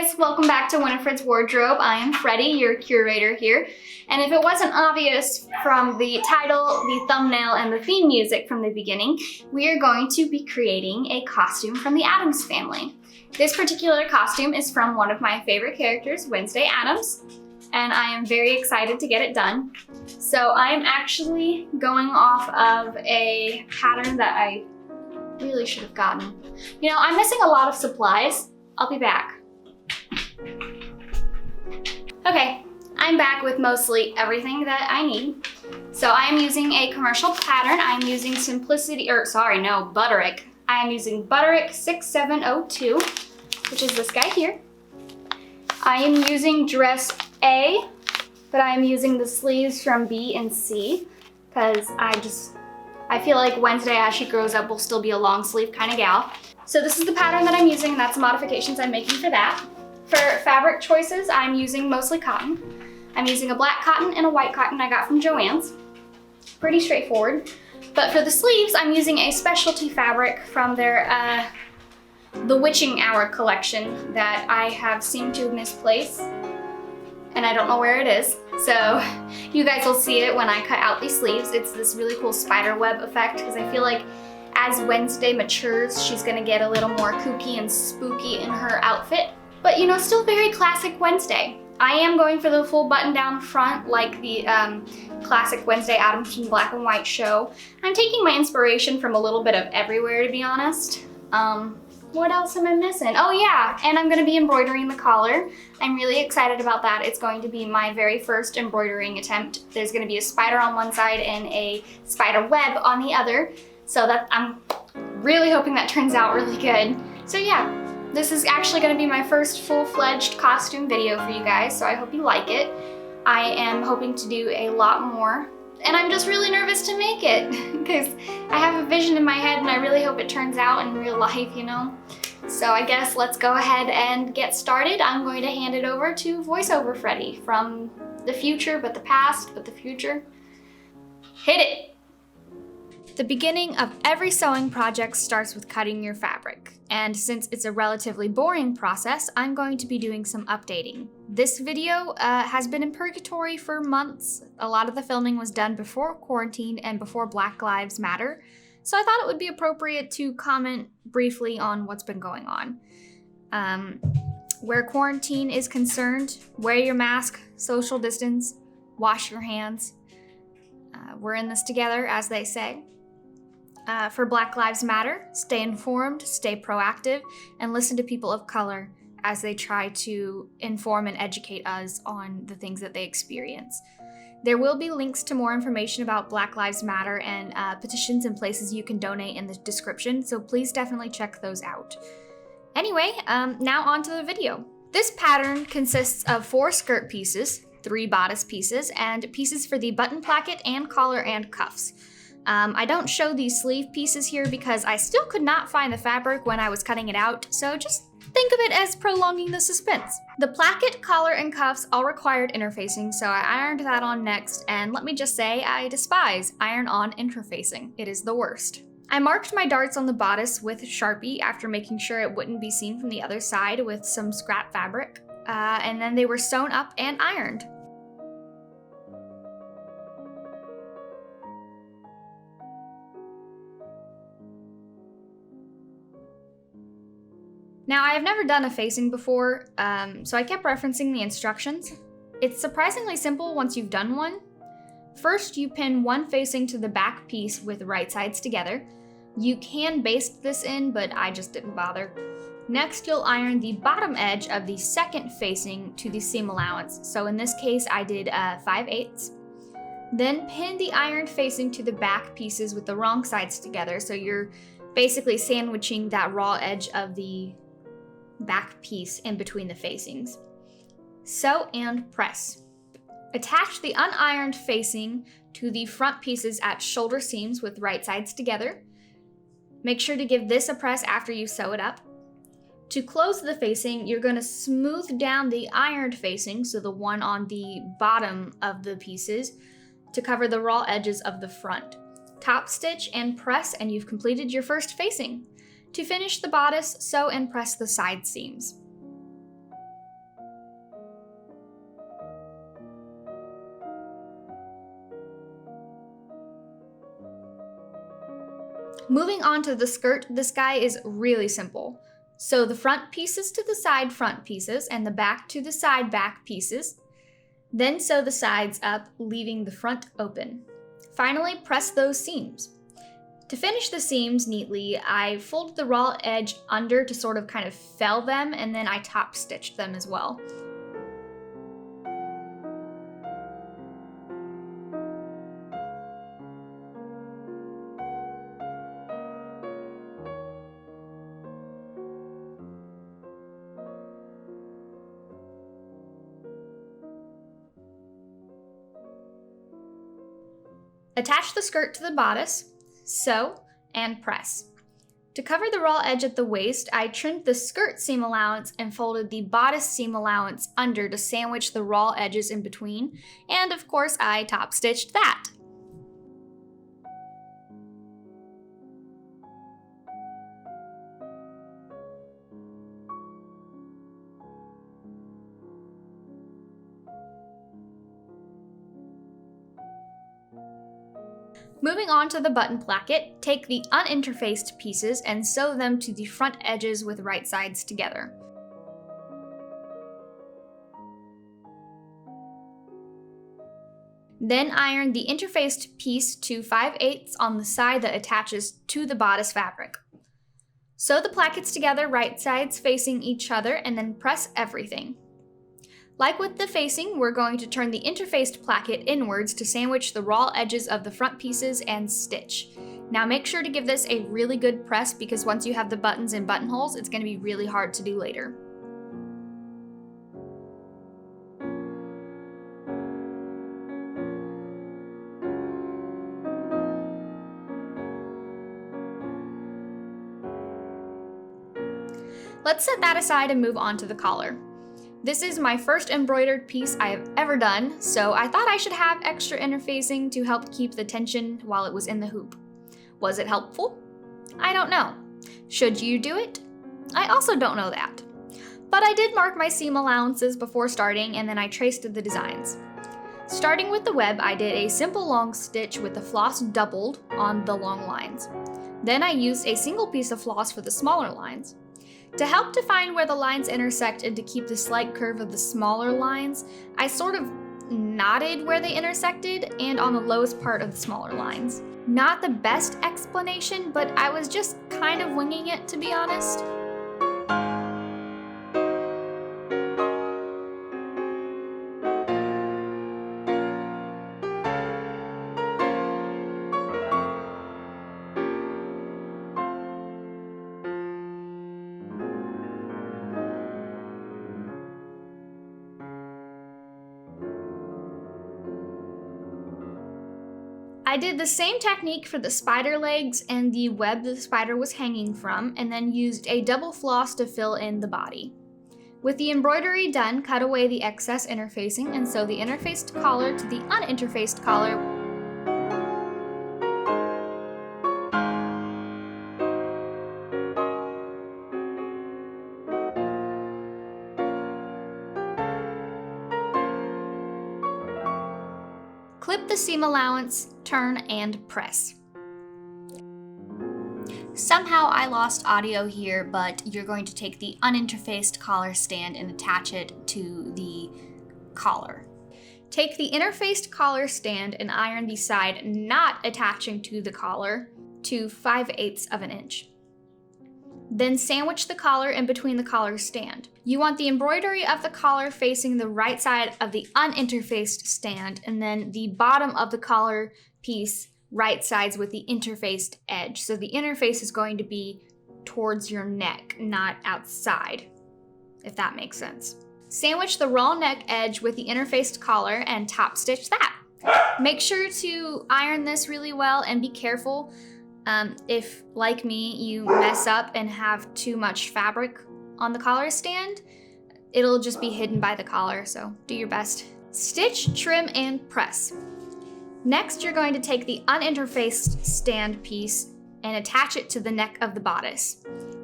guys, welcome back to Winifred's Wardrobe. I am Freddie, your curator here. And if it wasn't obvious from the title, the thumbnail, and the theme music from the beginning, we are going to be creating a costume from the Addams family. This particular costume is from one of my favorite characters, Wednesday Addams, and I am very excited to get it done. So I am actually going off of a pattern that I really should have gotten. You know, I'm missing a lot of supplies. I'll be back. Okay, I'm back with mostly everything that I need. So I am using a commercial pattern. I'm using Butterick. I am using Butterick 6702, which is this guy here. I am using dress A, but I'm using the sleeves from B and C because I feel like Wednesday as she grows up will still be a long sleeve kind of gal. So this is the pattern that I'm using, and that's the modifications I'm making for that. For fabric choices, I'm using mostly cotton. I'm using a black cotton and a white cotton I got from Joann's. Pretty straightforward. But for the sleeves, I'm using a specialty fabric from their The Witching Hour collection that I have seemed to misplace, and I don't know where it is. So you guys will see it when I cut out these sleeves. It's this really cool spider web effect because I feel like as Wednesday matures, she's gonna get a little more kooky and spooky in her outfit. But you know, still very classic Wednesday. I am going for the full button-down front like the classic Wednesday Addams from Black and White show. I'm taking my inspiration from a little bit of everywhere, to be honest. What else am I missing? Oh yeah, and I'm gonna be embroidering the collar. I'm really excited about that. It's going to be my very first embroidering attempt. There's gonna be a spider on one side and a spider web on the other. So I'm really hoping that turns out really good. So yeah. This is actually going to be my first full-fledged costume video for you guys, so I hope you like it. I am hoping to do a lot more, and I'm just really nervous to make it because I have a vision in my head and I really hope it turns out in real life, you know? So I guess let's go ahead and get started. I'm going to hand it over to VoiceOver Freddie from the future, but the past, but the future. Hit it! The beginning of every sewing project starts with cutting your fabric. And since it's a relatively boring process, I'm going to be doing some updating. This video has been in purgatory for months. A lot of the filming was done before quarantine and before Black Lives Matter. So I thought it would be appropriate to comment briefly on what's been going on. Where quarantine is concerned, wear your mask, social distance, wash your hands. We're in this together, as they say. For Black Lives Matter, stay informed, stay proactive, and listen to people of color as they try to inform and educate us on the things that they experience. There will be links to more information about Black Lives Matter and petitions and places you can donate in the description, so please definitely check those out. Anyway, now on to the video. This pattern consists of 4 skirt pieces, 3 bodice pieces, and pieces for the button placket and collar and cuffs. I don't show these sleeve pieces here because I still could not find the fabric when I was cutting it out, so just think of it as prolonging the suspense. The placket, collar, and cuffs all required interfacing, so I ironed that on next, and let me just say, I despise iron-on interfacing. It is the worst. I marked my darts on the bodice with Sharpie after making sure it wouldn't be seen from the other side with some scrap fabric, and then they were sewn up and ironed. Now, I have never done a facing before, so I kept referencing the instructions. It's surprisingly simple once you've done one. First, you pin one facing to the back piece with right sides together. You can baste this in, but I just didn't bother. Next, you'll iron the bottom edge of the second facing to the seam allowance. So in this case, I did 5/8. Then pin the ironed facing to the back pieces with the wrong sides together, so you're basically sandwiching that raw edge of the back piece in between the facings. Sew and press. Attach the unironed facing to the front pieces at shoulder seams with right sides together. Make sure to give this a press after you sew it up. To close the facing, you're going to smooth down the ironed facing, so the one on the bottom of the pieces, to cover the raw edges of the front. Top stitch and press, and you've completed your first facing. To finish the bodice, sew and press the side seams. Moving on to the skirt, this guy is really simple. Sew the front pieces to the side front pieces and the back to the side back pieces. Then sew the sides up, leaving the front open. Finally, press those seams. To finish the seams neatly, I folded the raw edge under to sort of kind of fell them, and then I top stitched them as well. Attach the skirt to the bodice, sew, and press. To cover the raw edge at the waist, I trimmed the skirt seam allowance and folded the bodice seam allowance under to sandwich the raw edges in between, and of course I top stitched that. Moving on to the button placket, take the uninterfaced pieces and sew them to the front edges with right sides together. Then iron the interfaced piece to 5/8 on the side that attaches to the bodice fabric. Sew the plackets together right sides facing each other and then press everything. Like with the facing, we're going to turn the interfaced placket inwards to sandwich the raw edges of the front pieces and stitch. Now make sure to give this a really good press because once you have the buttons and buttonholes, it's going to be really hard to do later. Let's set that aside and move on to the collar. This is my first embroidered piece I have ever done, so I thought I should have extra interfacing to help keep the tension while it was in the hoop. Was it helpful? I don't know. Should you do it? I also don't know that. But I did mark my seam allowances before starting and then I traced the designs. Starting with the web, I did a simple long stitch with the floss doubled on the long lines. Then I used a single piece of floss for the smaller lines. To help define where the lines intersect and to keep the slight curve of the smaller lines, I sort of knotted where they intersected and on the lowest part of the smaller lines. Not the best explanation, but I was just kind of winging it, to be honest. I did the same technique for the spider legs and the web the spider was hanging from, and then used a double floss to fill in the body. With the embroidery done, cut away the excess interfacing and sew the interfaced collar to the uninterfaced collar. Clip the seam allowance, turn, and press. Somehow I lost audio here, but you're going to take the uninterfaced collar stand and attach it to the collar. Take the interfaced collar stand and iron the side not attaching to the collar to 5/8 of an inch. Then sandwich the collar in between the collar stand. You want the embroidery of the collar facing the right side of the uninterfaced stand, and then the bottom of the collar piece right sides with the interfaced edge. So the interface is going to be towards your neck, not outside, if that makes sense. Sandwich the raw neck edge with the interfaced collar and top stitch that. Make sure to iron this really well and be careful. If, like me, you mess up and have too much fabric on the collar stand, it'll just be hidden by the collar, so do your best. Stitch, trim, and press. Next, you're going to take the uninterfaced stand piece and attach it to the neck of the bodice.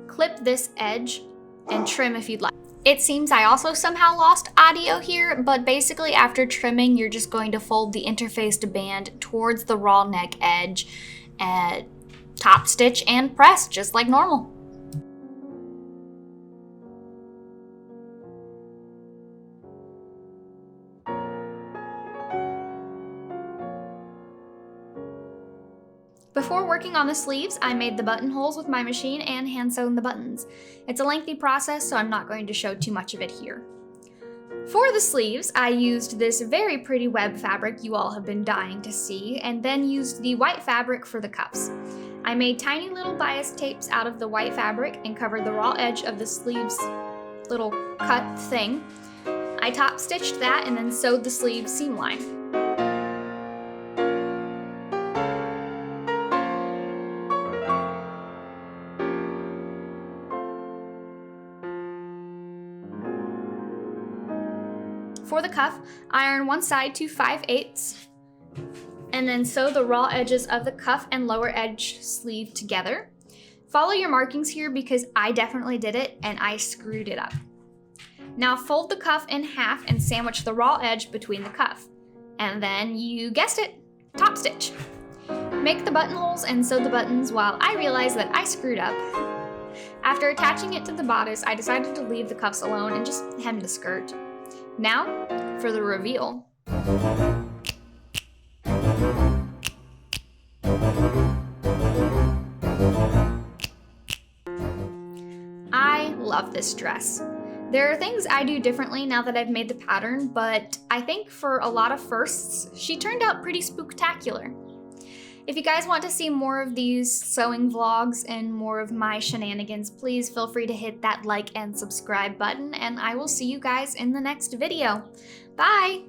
Clip this edge and trim if you'd like. It seems I also somehow lost audio here, but basically after trimming, you're just going to fold the interfaced band towards the raw neck edge top stitch and press just like normal. Before working on the sleeves, I made the buttonholes with my machine and hand sewn the buttons. It's a lengthy process, so I'm not going to show too much of it here. For the sleeves, I used this very pretty web fabric you all have been dying to see, and then used the white fabric for the cuffs. I made tiny little bias tapes out of the white fabric and covered the raw edge of the sleeves little cut thing. I top stitched that and then sewed the sleeve seam line. For the cuff, iron one side to 5/8 and then sew the raw edges of the cuff and lower edge sleeve together. Follow your markings here because I definitely did it and I screwed it up. Now fold the cuff in half and sandwich the raw edge between the cuff. And then, you guessed it, top stitch. Make the buttonholes and sew the buttons while I realized that I screwed up. After attaching it to the bodice, I decided to leave the cuffs alone and just hem the skirt. Now, for the reveal. I love this dress. There are things I do differently now that I've made the pattern, but I think for a lot of firsts, she turned out pretty spooktacular. If you guys want to see more of these sewing vlogs and more of my shenanigans, please feel free to hit that like and subscribe button, and I will see you guys in the next video. Bye!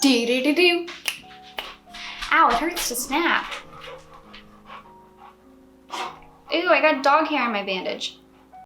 Do-do-do-do. Ow, it hurts to snap. Ew, I got dog hair on my bandage.